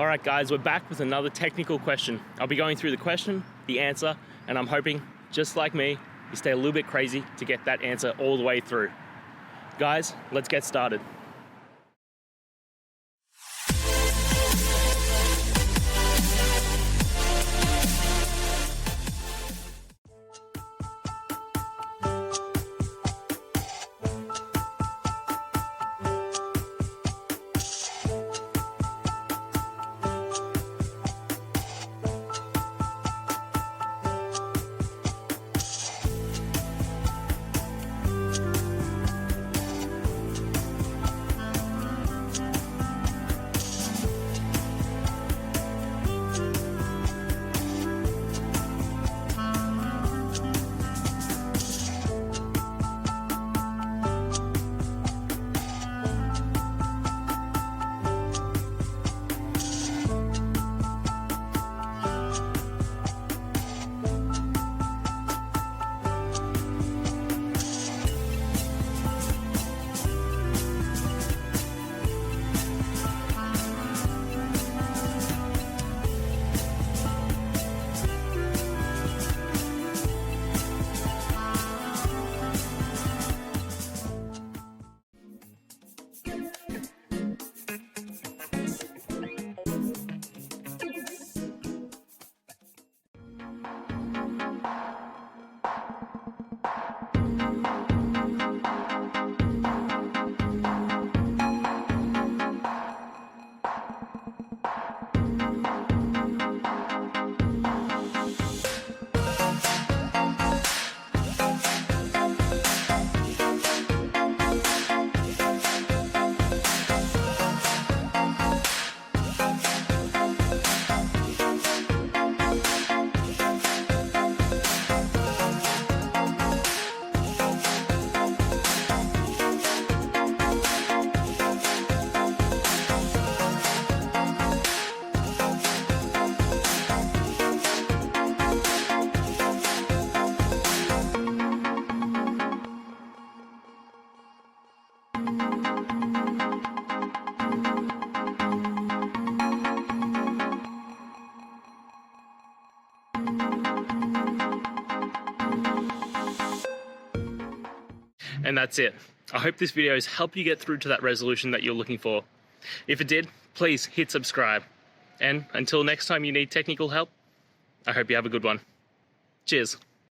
All right, guys, we're back with another technical question. I'll be going through the question, the answer, and I'm hoping, just like me, you stay a little bit crazy to get that answer all the way through. Guys, let's get started. And that's it. I hope this video has helped you get through to that resolution that you're looking for. If it did, please hit subscribe. And until next time you need technical help, I hope you have a good one. Cheers.